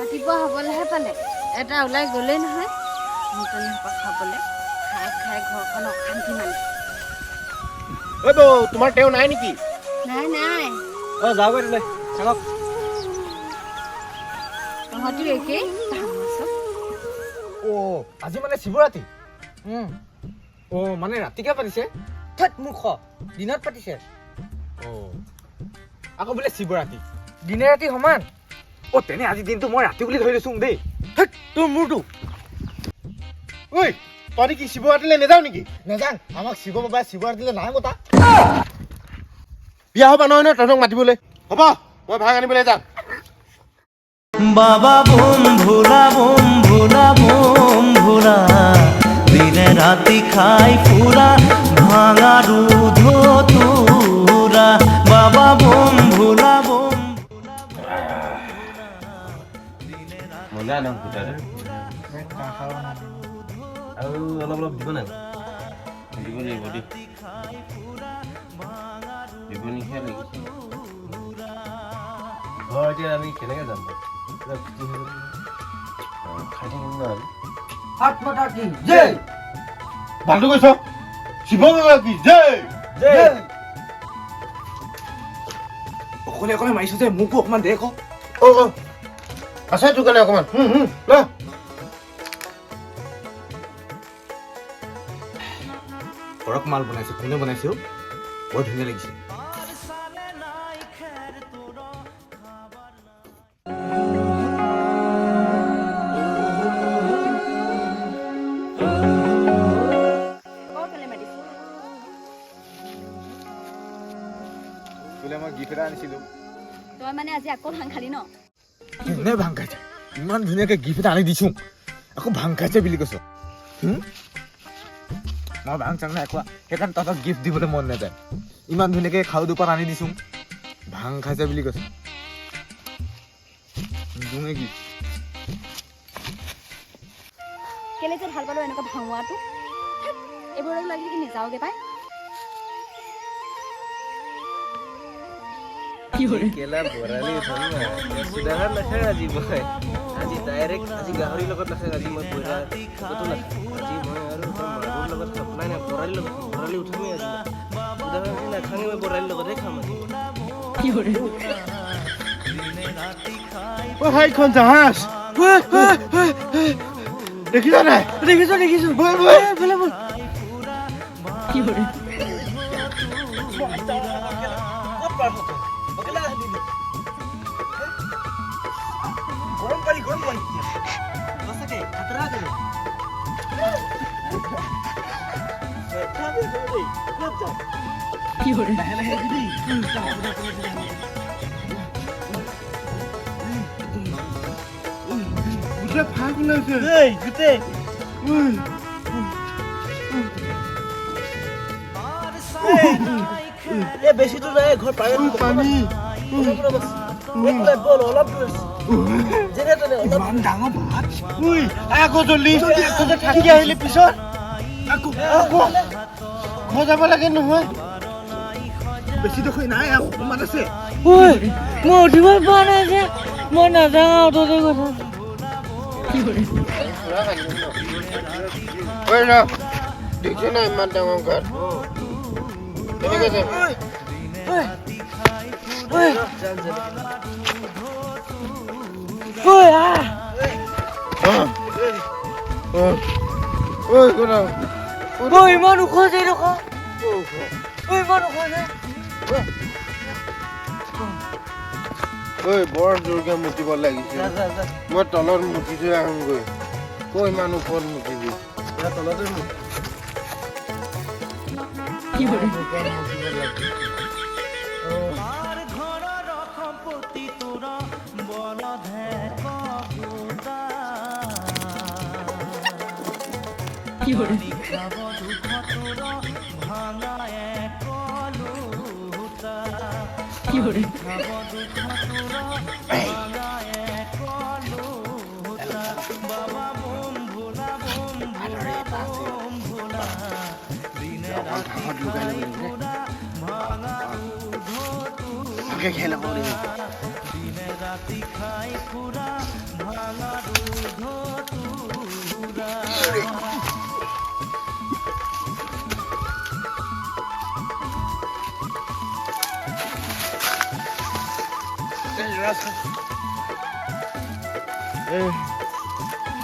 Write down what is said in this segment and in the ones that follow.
ৰাতিপুৱা হ'বলৈহে পালে এটা ওলাই গ'লেই নহয় মুকলি খাবলৈ খাই খাই ঘৰখন অশান্তি মানে ঐ বৌ তোমাৰ তেওঁ নাই নেকি নাই নাই যাওঁগৈ তেনে চাওক তহঁতিও একেই আজি মানে শিৱৰাত্ৰি মানে ৰাতিকে পাতিছে মোক দিনত পাতিছে আকৌ বোলে শিৱৰাত্ৰি দিনে ৰাতি সমান তেনে আজি দিনটো মই ৰাতি বুলি ধৰি লৈছো দেই তোৰ মোৰটো ঐ তই কি শিৱৰাত্ৰিলৈ নেযাও নেকি নেযাং আমাক শিৱ বাবাই শিৱৰাত্ৰিলৈ নাই মতা বিয়া হবা নহয় তহঁতক মাতিবলৈ হ'ব মই ভাং আনিবলৈ যাম বাবা বোম ভোলা দিনে রাতি খাই ফুরা ভাঙা দুধ তুরা বাবা বোম ভোলা মজা ন ভিতরে আৰু অলপ অলপ দিব না দিব লাগিব দিব নিখা লাগিছে ঘৰ এতিয়া আমি কেনেকৈ যাম খাই থাকিম ন আত্মতা কি জয় ভালটো কৈছ শিৱ বাবা কি জয় জয় অকলে অকলে মাৰিছ যে মোকো অকমান দে আকৌ আছে তোৰ কাৰণে অকমান ল কৰক মাল বনাইছে কোনে বনাইছে বৰ ধুনীয়া লাগিছে তই মানে আজি আকৌ ভাং খালি ন কোনে ভাং খাইছে ইমান ধুনীয়াকে গিফ্ট এটা আনি দিছো আকৌ ভাং খাইছে বুলি কৈছ মই ভাং চাং নাই খোৱা সেইকাৰণে তহঁতক গিফ্ট দিবলৈ মন নাযায় ইমান ধুনীয়াকে খাও দুপাত আনি দিছো ভাং খাইছে বুলি কৈছ কি কেলে যে ভাল পালো এনেকুৱা ভাঙোৱাটো এইবোৰক লাগি কি নেযাওগে পাই কেলা বৰালি উঠাম না সুদাহাৰ নাখায় আজি মই আজি ডাইৰেক্ট আজি গাহৰিৰ লগত নাখায় আজি মই বইলা কতো নাখায় আজি মই আৰু মাগুৰ লগত খাম নাই নাই বৰালিৰ লগত বৰালি উঠামেই আজি সুদাহাৰ আজি নাখাঙে মই বৰালিৰ লগতহে খাম আজি হাইখন জাহাজ দেখিছ নাই দেখিছো বল বল বল কি হৰে গৰম পানী সঁচাকে খাতৰা কৰে কি হৰে গোটেই ফাঁক ওলাইছে গোটেই বেছি দূৰ নাই ঘৰ পানী অলপ ডাঙৰ ভাত আকৌ জল্দি থাকি আহিলে পিছত আকৌ ঘৰ যাব লাগে নহয় বেছি দেখোন নাই অকমান আছে মই উঠিবই পৰা নাই যে মই নাযাওঁ অটোতে কথা দেখিছ না ইমান ডাঙৰ ঘৰ কেনেকে যাম ইমান ওখ যে ইমান ওখ যে বৰ জোৰকে মুতিব লাগিছে মই তলত মুতি থৈ আহোঁগৈ ইমান ওপৰত মুতিবি তলতে খেলা খাই ফুৰা ভাঙা ৰোধ তোৰা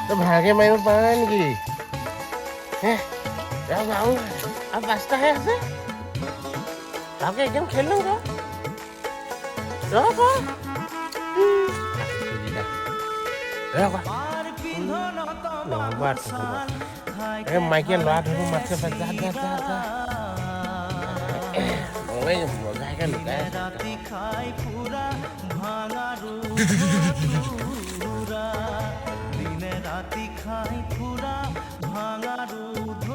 তই ভালকে মাৰিব পৰা নাই নেকি হে যাওঁ আৰু 5টাহে আছে ভালকে একদম খেলো মাইকে ল'ৰা ধৰিব মাতছে ৰাতি খাই ফুৰা ভাঙা ৰোধ তোৰা দিনে ৰাতি খাই ফুৰা ভাঙা ৰোধ